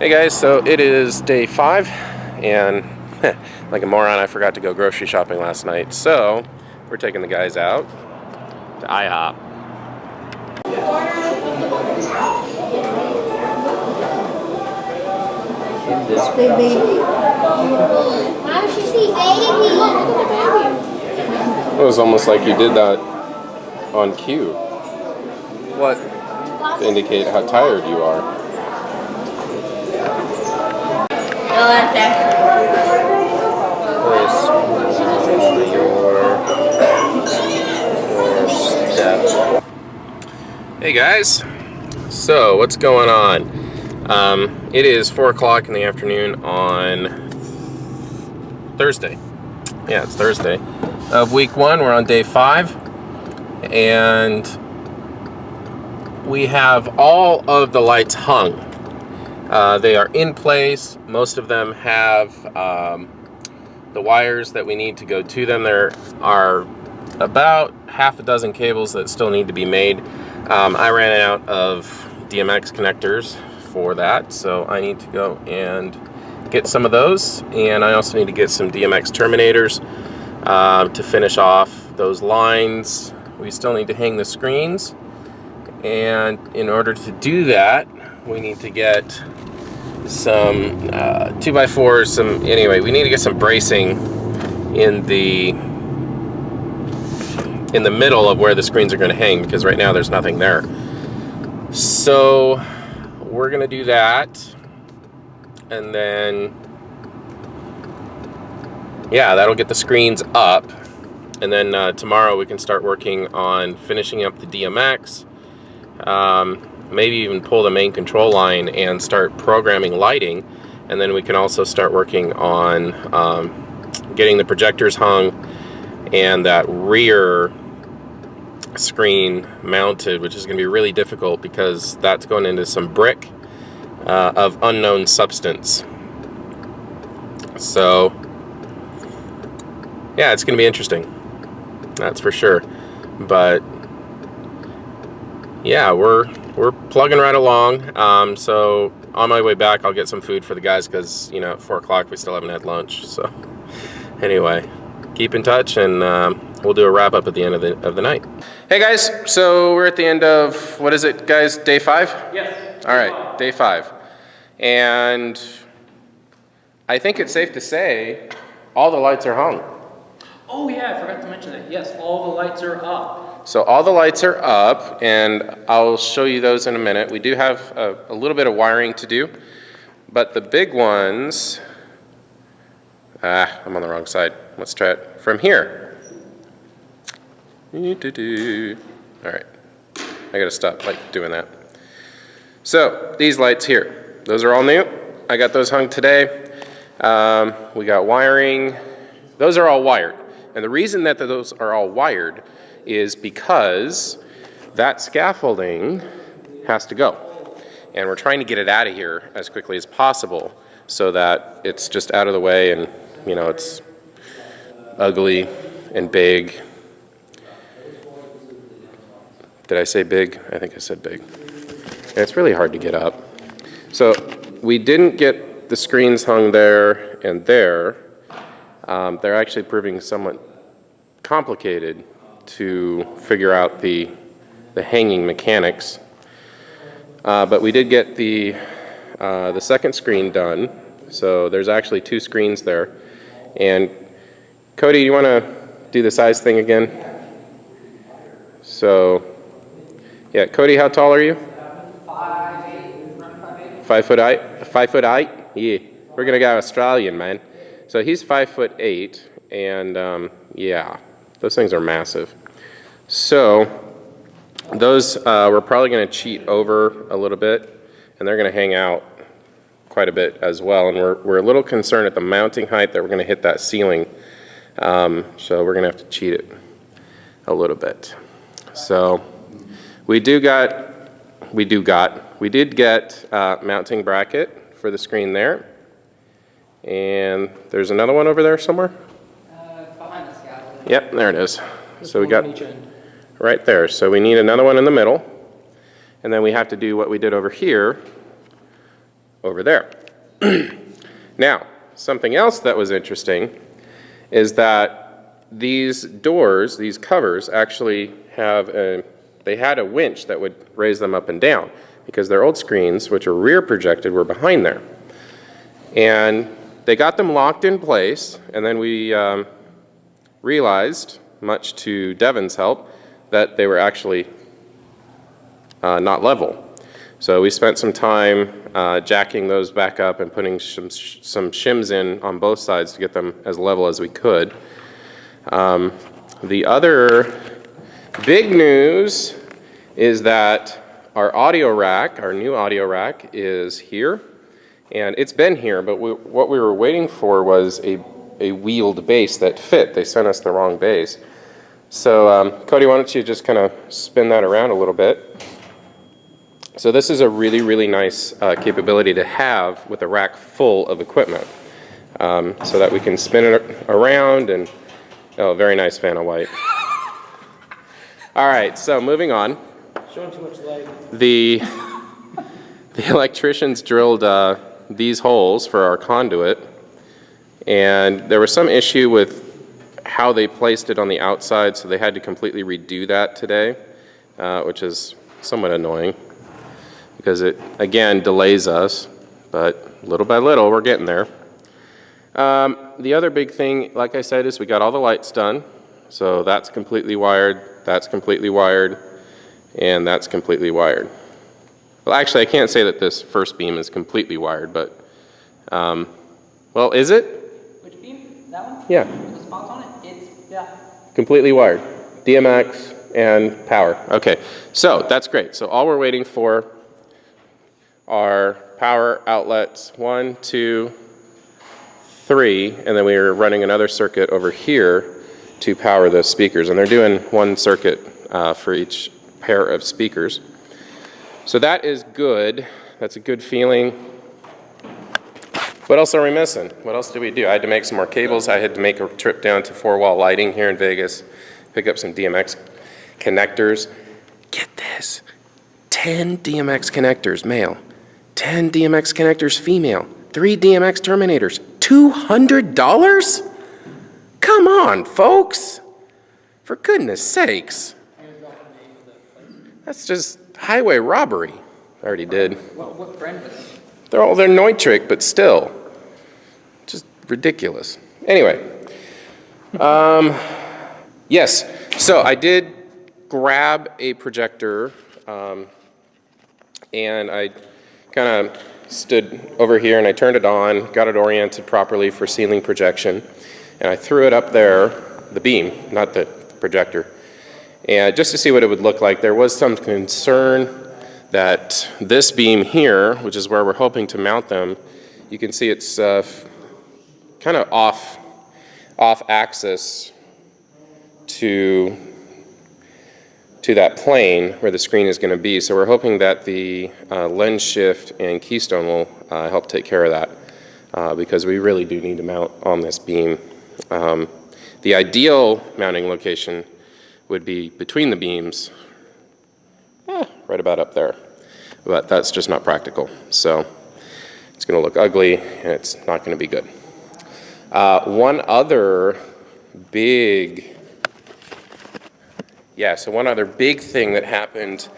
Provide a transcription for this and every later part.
Hey guys, so it is day 5, and like a moron, I forgot to go grocery shopping last night. So we're taking the guys out to IHOP. Big baby. How does she see baby? It was almost like you did that on cue. What? To indicate how tired you are. Hey guys, so what's going on? It is 4 o'clock in the afternoon on Thursday. Yeah, it's Thursday of week 1. We're on day 5, and we have all of the lights hung. They are in place. Most of them have the wires that we need to go to them. There are about half a dozen cables that still need to be made. I ran out of DMX connectors for that, so I need to go and get some of those, and I also need to get some DMX terminators to finish off those lines. We still need to hang the screens, and in order to do that, we need to get some 2x4s. We need to get some bracing in the middle of where the screens are going to hang, because right now there's nothing there. So we're going to do that, and then yeah, that'll get the screens up, and then tomorrow we can start working on finishing up the DMX, maybe even pull the main control line and start programming lighting, and then we can also start working on getting the projectors hung and that rear screen mounted, which is going to be really difficult because that's going into some brick of unknown substance. So yeah, it's going to be interesting, that's for sure. But yeah, we're plugging right along. So on my way back, I'll get some food for the guys, because at 4 o'clock we still haven't had lunch. So anyway, keep in touch, and we'll do a wrap up at the end of the night. Hey guys, so we're at the end of, what is it guys, day 5? Yes. All right, day 5. And I think it's safe to say all the lights are hung. Oh yeah, I forgot to mention that. Yes, all the lights are up. So all the lights are up, and I'll show you those in a minute. We do have a little bit of wiring to do, but the big ones, I'm on the wrong side. Let's try it from here. All right, I gotta stop doing that. So these lights here, those are all new. I got those hung today. We got wiring. Those are all wired, and the reason that those are all wired is because that scaffolding has to go, and we're trying to get it out of here as quickly as possible so that it's just out of the way, and it's ugly and big. Did I say big? I think I said big. And it's really hard to get up. So we didn't get the screens hung there and there. They're actually proving somewhat complicated to figure out the hanging mechanics. But we did get the second screen done. So there's actually 2 screens there. And Cody, you want to do the size thing again? So yeah, Cody, how tall are you? 5'8". 5'8". 5'8". Yeah, we're gonna go Australian, man. So he's 5'8", and yeah, those things are massive. So those we're probably gonna cheat over a little bit, and they're gonna hang out quite a bit as well. And we're a little concerned at the mounting height that we're gonna hit that ceiling. So we're gonna have to cheat it a little bit. So we did get mounting bracket for the screen there, and there's another one over there somewhere. Behind the scaffold. Yep, there it is. So we One on got each end. right there. So we need another one in the middle, and then we have to do what we did over here, over there. Now, something else that was interesting is that these doors, these covers, actually they had a winch that would raise them up and down because their old screens, which are rear projected, were behind there. And they got them locked in place, and then we realized, much to Devin's help, that they were actually not level. So we spent some time jacking those back up and putting some shims in on both sides to get them as level as we could. The other big news is that our audio rack, our new audio rack, is here. And it's been here, but what we were waiting for was a wheeled base that fit. They sent us the wrong base. So Cody, why don't you just kind of spin that around a little bit. So this is a really, really nice capability to have with a rack full of equipment, so that we can spin it around and, oh, very nice fan of white. All right, so moving on. Showing too much light. The electricians drilled these holes for our conduit, and there was some issue with how they placed it on the outside, so they had to completely redo that today, which is somewhat annoying because it, again, delays us, but little by little, we're getting there. The other big thing, like I said, is we got all the lights done, so that's completely wired, that's completely wired, and that's completely wired. Well, actually, I can't say that this first beam is completely wired, but, well, is it? Which beam? That one? Yeah. With the spots on it? It's, yeah. Completely wired. DMX and power. Okay, so that's great. So all we're waiting for are power outlets 1, 2, 3, and then we are running another circuit over here to power the speakers. And they're doing one circuit for each pair of speakers. So that is good. That's a good feeling. What else are we missing? What else did we do? I had to make some more cables. I had to make a trip down to 4-Wall Lighting here in Vegas, pick up some DMX connectors. Get this, 10 DMX connectors, male, 10 DMX connectors, female, 3 DMX terminators, $200? Come on, folks. For goodness sakes. That's just highway robbery. I already did. What brand was it? They're Neutrik, but still. Just ridiculous. Anyway. Yes, so I did grab a projector, and I kind of stood over here and I turned it on, got it oriented properly for ceiling projection, and I threw it up there, the beam, not the projector, and just to see what it would look like. There was some concern that this beam here, which is where we're hoping to mount them, you can see it's kind of off axis to that plane where the screen is going to be. So we're hoping that the lens shift and keystone will help take care of that, because we really do need to mount on this beam. The ideal mounting location would be between the beams, right about up there, but that's just not practical. So it's going to look ugly and it's not going to be good. One other big thing that happened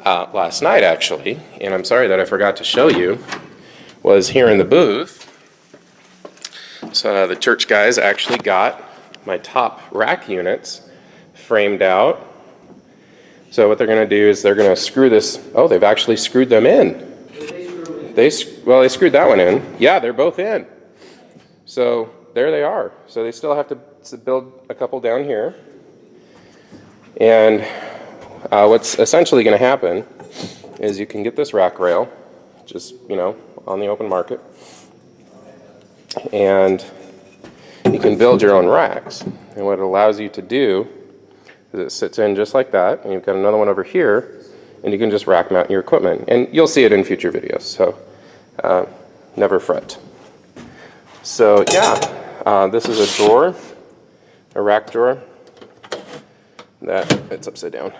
last night, actually, and I'm sorry that I forgot to show you, was here in the booth. So the church guys actually got my top rack units framed out. So what they're going to do is they're going to screw this. Oh, they've actually screwed them in. They screwed that one in. Yeah, they're both in. So there they are. So they still have to build a couple down here. And what's essentially going to happen is you can get this rack rail, just, on the open market, and you can build your own racks. And what it allows you to do is it sits in just like that, and you've got another one over here, and you can just rack mount your equipment. And you'll see it in future videos, so never fret. So yeah, this is a drawer, a rack drawer. It's upside down.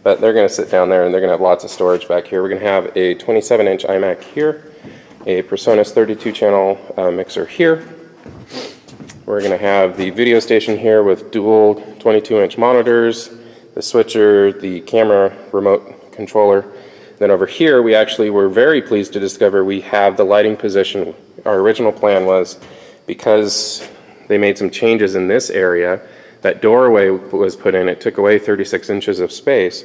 But they're going to sit down there and they're going to have lots of storage back here. We're going to have a 27-inch iMac here, a PreSonus 32-channel mixer here. We're going to have the video station here with dual 22-inch monitors, the switcher, the camera remote controller. Then over here, we actually were very pleased to discover we have the lighting position. Our original plan was, because they made some changes in this area, that doorway was put in, it took away 36 inches of space.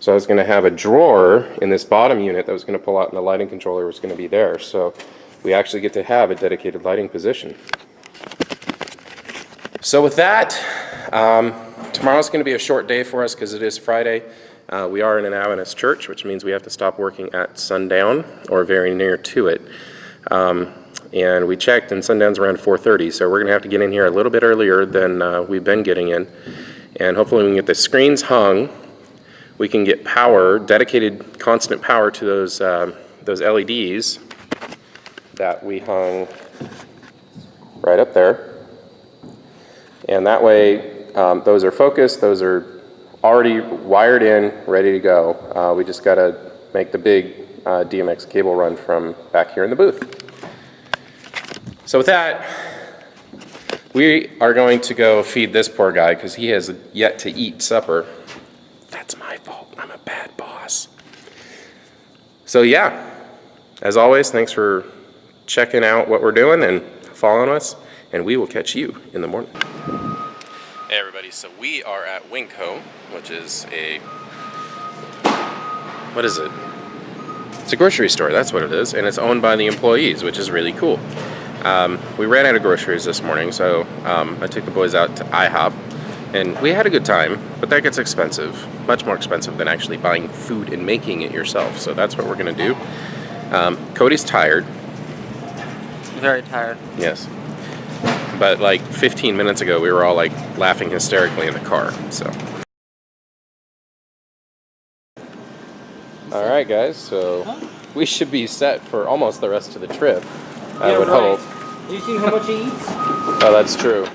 So I was going to have a drawer in this bottom unit that was going to pull out, and the lighting controller was going to be there. So we actually get to have a dedicated lighting position. So with that, tomorrow's going to be a short day for us because it is Friday. We are in an Adventist church, which means we have to stop working at sundown or very near to it. And we checked, and sundown's around 4:30, so we're going to have to get in here a little bit earlier than we've been getting in. And hopefully we can get the screens hung. We can get power, dedicated constant power to those LEDs that we hung right up there. And that way, those are focused, those are already wired in, ready to go. We just got to make the big DMX cable run from back here in the booth. So with that, we are going to go feed this poor guy because he has yet to eat supper. That's my fault. I'm a bad boss. So yeah, as always, thanks for checking out what we're doing and following us, and we will catch you in the morning. Hey everybody, so we are at Winco, which is what is it? It's a grocery store, that's what it is, and it's owned by the employees, which is really cool. We ran out of groceries this morning, so I took the boys out to IHOP, and we had a good time, but that gets expensive, much more expensive than actually buying food and making it yourself, so that's what we're going to do. Cody's tired. Very tired. Yes. But like 15 minutes ago, we were all like laughing hysterically in the car, so. All right, guys, so we should be set for almost the rest of the trip, I would hope. You seen how much he eats? Oh, that's true.